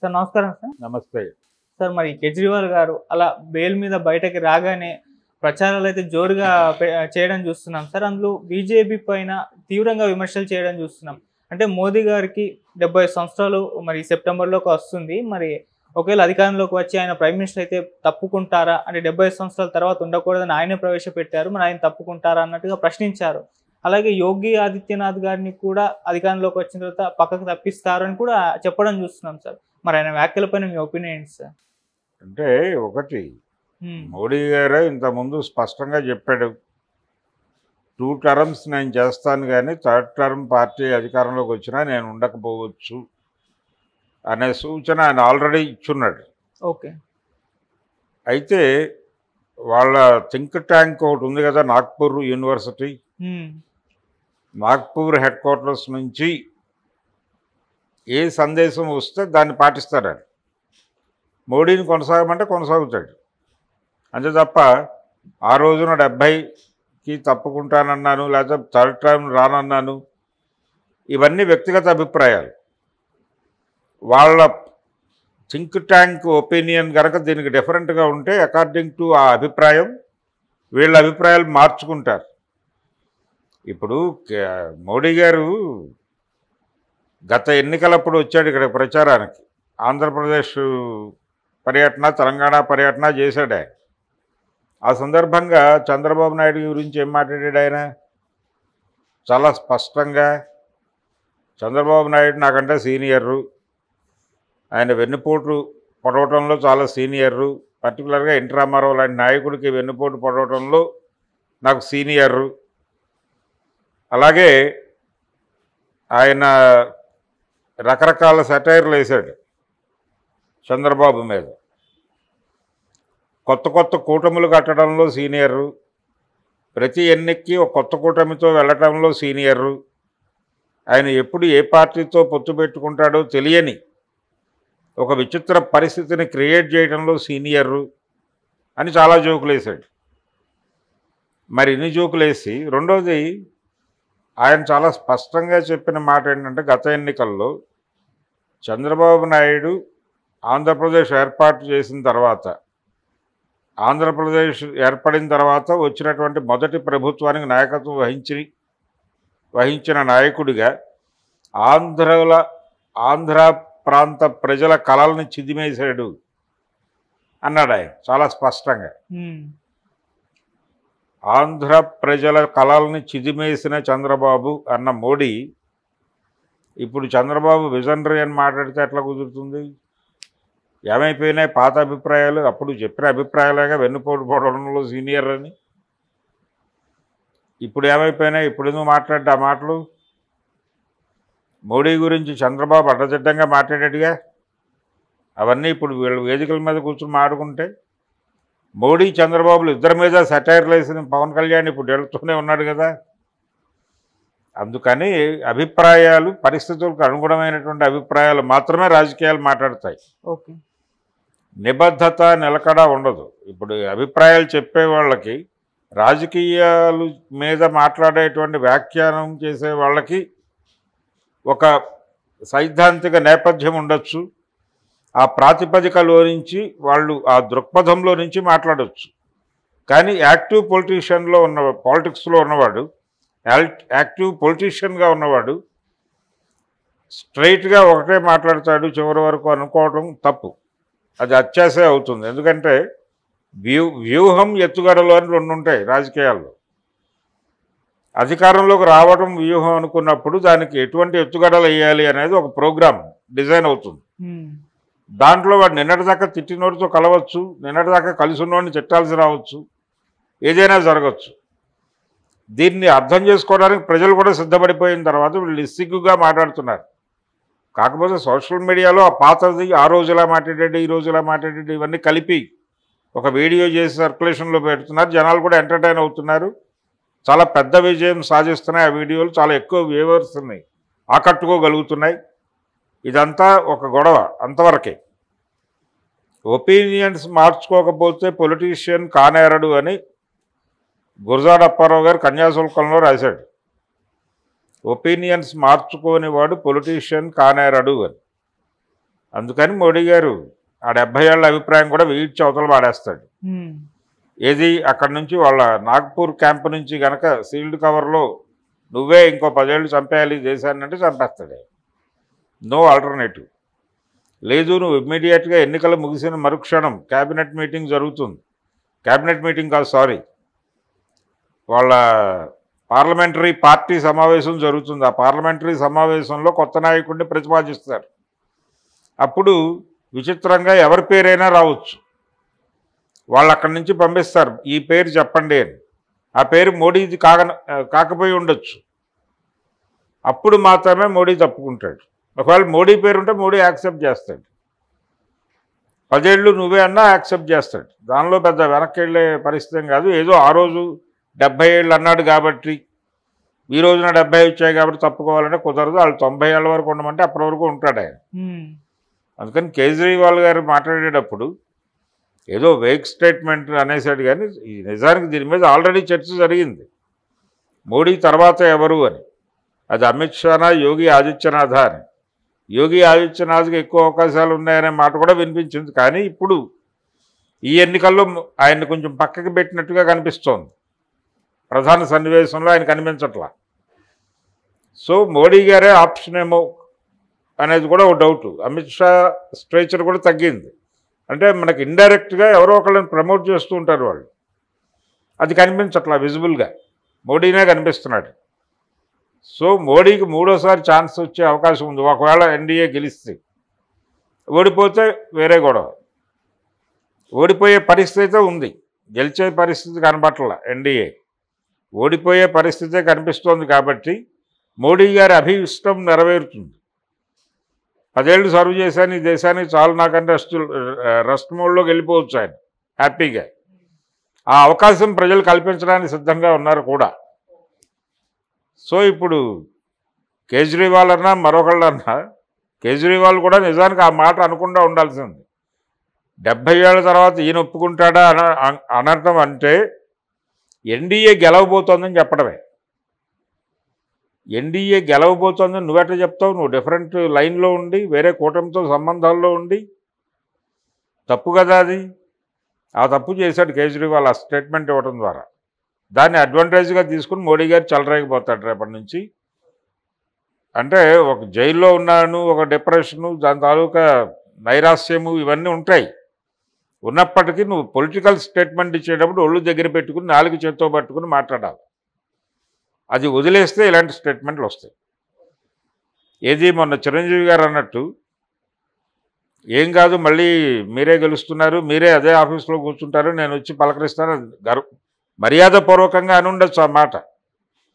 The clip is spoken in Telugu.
సార్ నమస్కారం సార్. నమస్తే. సార్ మరి కేజ్రీవాల్ గారు అలా బెయిల్ మీద బయటకి రాగానే ప్రచారాలు అయితే జోరుగా చేయడం చూస్తున్నాం సార్. అందులో బీజేపీ పైన తీవ్రంగా విమర్శలు చేయడం చూస్తున్నాం. అంటే మోదీ గారికి 75 సంవత్సరాలు మరి సెప్టెంబర్లోకి వస్తుంది. మరి ఒకవేళ అధికారంలోకి వచ్చి ఆయన ప్రైమ్ మినిస్టర్ అయితే తప్పుకుంటారా? అంటే 75 సంవత్సరాల తర్వాత ఉండకూడదని ఆయనే ప్రవేశపెట్టారు. మరి ఆయన తప్పుకుంటారా అన్నట్టుగా ప్రశ్నించారు. అలాగే యోగి ఆదిత్యనాథ్ గారిని కూడా అధికారంలోకి వచ్చిన తర్వాత పక్కకు తప్పిస్తారని కూడా చెప్పడం చూస్తున్నాం సార్. మరి ఆయన వ్యాఖ్యలపైన మీ ఒపీనియన్ ఏంటి సార్? అంటే ఒకటి, మోడీ గారే ఇంతకుముందు స్పష్టంగా చెప్పాడు, 2 టర్మ్స్ నేను చేస్తాను కానీ 3rd టర్మ్ పార్టీ అధికారంలోకి వచ్చినా నేను ఉండకపోవచ్చు అనే సూచన ఆయన ఆల్రెడీ ఇచ్చున్నాడు. ఓకే. అయితే వాళ్ళ థింక్ ట్యాంక్ ఒకటి ఉంది కదా, Nagpur university, Nagpur head quarters నుంచి ఏ సందేశం వస్తే దాన్ని పాటిస్తాడు. మోడీని కొనసాగమంటే కొనసాగుతాడు. అంతే తప్ప ఆ రోజున 70కి తప్పుకుంటానన్నాను, లేకపోతే 3rd టర్మ్ రానన్నాను, ఇవన్నీ వ్యక్తిగత అభిప్రాయాలు. వాళ్ళ థింక్ ట్యాంక్ ఒపీనియన్ కనుక దీనికి డిఫరెంట్గా ఉంటే అకార్డింగ్ టు ఆ అభిప్రాయం వీళ్ళ అభిప్రాయాలు మార్చుకుంటారు. ఇప్పుడు మోడీ గారు గత ఎన్నికలప్పుడు వచ్చాడు ఇక్కడ ప్రచారానికి. ఆంధ్రప్రదేశ్ పర్యటన, తెలంగాణ పర్యటన చేశాడు ఆయన. ఆ సందర్భంగా చంద్రబాబు నాయుడు గురించి ఏం మాట్లాడాడు ఆయన? చాలా స్పష్టంగా, చంద్రబాబు నాయుడు నాకంటే సీనియర్రు, ఆయన వెన్నుపోటు పొడవటంలో చాలా సీనియర్రు, పర్టికులర్గా ఎన్టీ రామారావు లాంటి నాయకుడికి వెన్నుపోటు పొడవటంలో నాకు సీనియర్రు. అలాగే ఆయన రకరకాల సెటైర్లు వేశాడు చంద్రబాబు మీద. కొత్త కొత్త కూటములు కట్టడంలో సీనియర్రు, ప్రతి ఎన్నికకి ఒక కొత్త కూటమితో వెళ్ళటంలో సీనియర్రు, ఆయన ఎప్పుడు ఏ పార్టీతో పొత్తు పెట్టుకుంటాడో తెలియని ఒక విచిత్ర పరిస్థితిని క్రియేట్ చేయడంలో సీనియర్రు అని చాలా జోకులు వేశాడు. మరి ఇన్ని జోకులు వేసి, రెండోది ఆయన చాలా స్పష్టంగా చెప్పిన మాట ఏంటంటే, గత ఎన్నికల్లో చంద్రబాబు నాయుడు ఆంధ్రప్రదేశ్ ఏర్పాటు చేసిన తర్వాత, ఆంధ్రప్రదేశ్ ఏర్పడిన తర్వాత వచ్చినటువంటి మొదటి ప్రభుత్వానికి నాయకత్వం వహించిన నాయకుడిగా ఆంధ్ర ప్రాంత ప్రజల కలల్ని చిదిమేశాడు అన్నాడు ఆయన చాలా స్పష్టంగా. ఆంధ్ర ప్రజల కలల్ని చిదిమేసిన చంద్రబాబు అన్న మోడీ ఇప్పుడు చంద్రబాబు విజనరీ అని మాట్లాడితే ఎట్లా కుదురుతుంది? ఏమైపోయినాయి పాత అభిప్రాయాలు? అప్పుడు చెప్పిన అభిప్రాయాలుగా వెన్నుపోటు పోవడంలో సీనియర్ అని. ఇప్పుడు ఏమైపోయినాయి? ఇప్పుడు ఎందుకు మాట్లాడ్డా ఆ మాటలు? మోడీ గురించి చంద్రబాబు అడ్డదిడ్డంగా మాట్లాడాడుగా, అవన్నీ ఇప్పుడు వీళ్ళు వేదికల మీద కూర్చొని మాట్లాడుకుంటే, మోడీ చంద్రబాబులు ఇద్దరి మీద సెటైర్లు వేసిన పవన్ కళ్యాణ్ ఇప్పుడు వెళుతూనే ఉన్నాడు కదా. అందుకని అభిప్రాయాలు, పరిస్థితులకు అనుగుణమైనటువంటి అభిప్రాయాలు మాత్రమే రాజకీయాలు మాట్లాడతాయి. ఓకే. నిబద్ధత, నిలకడ ఉండదు. ఇప్పుడు అభిప్రాయాలు చెప్పే వాళ్ళకి, రాజకీయాలు మీద మాట్లాడేటువంటి వ్యాఖ్యానం చేసే వాళ్ళకి ఒక సైద్ధాంతిక నేపథ్యం ఉండొచ్చు. ఆ ప్రాతిపదికలో నుంచి వాళ్ళు ఆ దృక్పథంలో నుంచి మాట్లాడవచ్చు. కానీ యాక్టివ్ పాలిటిక్స్లో ఉన్నవాడు, యాక్టివ్ పొలిటీషియన్గా ఉన్నవాడు స్ట్రైట్గా ఒకటే మాట్లాడతాడు చివరి వరకు అనుకోవడం తప్పు. అది అత్యాశే అవుతుంది. ఎందుకంటే వ్యూహం, ఎత్తుగడలు అని 2 ఉంటాయి రాజకీయాల్లో. అధికారంలోకి రావడం వ్యూహం అనుకున్నప్పుడు దానికి ఎటువంటి ఎత్తుగడలు వేయాలి అనేది ఒక ప్రోగ్రామ్ డిజైన్ అవుతుంది. దాంట్లో వాడు నిన్నటిదాకా తిట్టినోడితో కలవచ్చు, నిన్నటిదాకా కలిసి ఉన్నవాడిని తిట్టాల్సి రావచ్చు, ఏదైనా జరగచ్చు. దీన్ని అర్థం చేసుకోవడానికి ప్రజలు కూడా సిద్ధపడిపోయిన తర్వాత వీళ్ళు సిగ్గుగా మాట్లాడుతున్నారు. కాకపోతే సోషల్ మీడియాలో ఆ పాతది, ఆ రోజులా మాట్లాడాడు, ఈ రోజులా మాట్లాడాడు, ఇవన్నీ కలిపి ఒక వీడియో చేసి సర్క్యులేషన్లో పెడుతున్నారు. జనాలు కూడా ఎంటర్టైన్ అవుతున్నారు. చాలా పెద్ద విజయం సాధిస్తున్నాయి ఆ వీడియోలు. చాలా ఎక్కువ వ్యూవర్స్ని ఆకట్టుకోగలుగుతున్నాయి. ఇదంతా ఒక గొడవ, అంతవరకే. ఒపీనియన్స్ మార్చుకోకపోతే పొలిటీషియన్ కానేరడు అని గురజాడ అప్పారావు గారు కన్యాశుల్కంలో రాశాడు. ఒపీనియన్స్ మార్చుకోని వాడు పొలిటీషియన్ కానేరడు అని. అందుకని మోడీ గారు ఆ 70 ఏళ్ల అభిప్రాయం కూడా వీడ్చి అవతల వాడేస్తాడు. ఏది అక్కడి నుంచి వాళ్ళ నాగ్పూర్ క్యాంప్ నుంచి కనుక సీల్డ్ కవర్లో నువ్వే ఇంకో 10 ఏళ్ళు చంపేయాలి దేశాన్ని అంటే చంపేస్తాడు. నో ఆల్టర్నేటివ్ లేదు. నువ్వు ఇమ్మీడియట్గా ఎన్నికలు ముగిసిన మరుక్షణం క్యాబినెట్ మీటింగ్ జరుగుతుంది. క్యాబినెట్ మీటింగ్ కాదు, సారీ, వాళ్ళ పార్లమెంటరీ పార్టీ సమావేశం జరుగుతుంది. ఆ పార్లమెంటరీ సమావేశంలో కొత్త నాయకుడిని ప్రతిపాదిస్తారు. అప్పుడు విచిత్రంగా ఎవరి పేరైనా రావచ్చు. వాళ్ళు అక్కడి నుంచి పంపిస్తారు, ఈ పేరు చెప్పండి అని. ఆ పేరు మోడీది కాకపోయి ఉండొచ్చు. అప్పుడు మాత్రమే మోడీ తప్పుకుంటాడు. ఒకవేళ మోడీ పేరు ఉంటే మోడీ యాక్సెప్ట్ చేస్తాడు. 10 ఏళ్ళు నువ్వే అన్నా యాక్సెప్ట్ చేస్తాడు. దానిలో పెద్ద వెనక్కి వెళ్ళే పరిస్థితి కాదు. ఏదో ఆ రోజు 70 ఏళ్ళు అన్నాడు కాబట్టి ఈ రోజున 70 వచ్చాయి కాబట్టి తప్పుకోవాలంటే కుదరదు. వాళ్ళు 90 ఏళ్ళ వరకు ఉండమంటే అప్పటి వరకు ఉంటాడు ఆయన. అందుకని కేజ్రీవాల్ గారు మాట్లాడేటప్పుడు ఏదో వేగ్ స్టేట్మెంట్ అనేసాడు, కానీ ఈ నిజానికి దీని మీద ఆల్రెడీ చర్చ జరిగింది. మోడీ తర్వాత ఎవరు అని. అది అమిత్ షానా యోగి ఆదిత్యనాథ్ అని. యోగి ఆదిత్యనాథ్కి ఎక్కువ అవకాశాలు ఉన్నాయనే మాట కూడా వినిపించింది. కానీ ఇప్పుడు ఈ ఎన్నికల్లో ఆయన్ని కొంచెం పక్కకి పెట్టినట్టుగా కనిపిస్తోంది. ప్రధాన సన్నివేశంలో ఆయన కనిపించట్లా. సో మోడీ గారే ఆప్షన్ ఏమో అనేది కూడా ఒక డౌట్. అమిత్ షా స్ట్రేచర్ కూడా తగ్గింది. అంటే మనకి ఇండైరెక్ట్గా ఎవరో ఒకళ్ళని ప్రమోట్ చేస్తూ ఉంటారు వాళ్ళు. అది కనిపించట్లా విజిబుల్గా. మోడీనే కనిపిస్తున్నాడు. సో మోడీకి మూడోసారి ఛాన్స్ వచ్చే అవకాశం ఉంది ఒకవేళ ఎన్డీఏ గెలిస్తే. ఓడిపోతే వేరే గొడవ. ఓడిపోయే పరిస్థితి ఉంది, గెలిచే పరిస్థితి కనబట్ల. ఎన్డీఏ ఓడిపోయే పరిస్థితే కనిపిస్తోంది. కాబట్టి మోడీ గారి అభిష్టం నెరవేరుతుంది. 10 ఏళ్ళు సర్వ్ చేశాను ఈ దేశానికి, చాలు నాకంటే రెస్ట్ మోడ్లోకి వెళ్ళిపోవచ్చు ఆయన హ్యాపీగా. ఆ అవకాశం ప్రజలు కల్పించడానికి సిద్ధంగా ఉన్నారు కూడా. సో ఇప్పుడు కేజ్రీవాల్ అన్నా మరొకళ్ళన్నా, కేజ్రీవాల్ కూడా నిజానికి ఆ మాట అనకుండా ఉండాల్సింది. 70 ఏళ్ళ తర్వాత ఈయన ఒప్పుకుంటాడా అనర్థం అంటే ఎన్డీఏ గెలవబోతోందని చెప్పడమే. ఎన్డీఏ గెలవబోతోందని నువ్వెట్లా చెప్తావు? నువ్వు డిఫరెంట్ లైన్లో ఉండి వేరే కూటమితో సంబంధాల్లో ఉండి. తప్పు కదా అది. ఆ తప్పు చేశాడు కేజ్రీవాల్ ఆ స్టేట్మెంట్ ఇవ్వడం ద్వారా. దాన్ని అడ్వాంటేజ్గా తీసుకుని మోడీ గారు చెలరేగిపోతాడు రేపటి నుంచి. అంటే ఒక జైల్లో ఉన్నాను, ఒక డిప్రెషను, దాని తాలూకా నైరాస్యము ఇవన్నీ ఉంటాయి. ఉన్నప్పటికీ నువ్వు పొలిటికల్ స్టేట్మెంట్ ఇచ్చేటప్పుడు ఒళ్ళు దగ్గర పెట్టుకుని 4 చేత్తో పట్టుకుని మాట్లాడాలి. అది వదిలేస్తే ఇలాంటి స్టేట్మెంట్లు వస్తాయి. ఏది మొన్న చిరంజీవి గారు అన్నట్టు, ఏం కాదు మళ్ళీ మీరే గెలుస్తున్నారు, మీరే అదే ఆఫీస్లో కూర్చుంటారు, నేను వచ్చి పలకరిస్తాను, మర్యాదపూర్వకంగా అని ఉండొచ్చు ఆ మాట.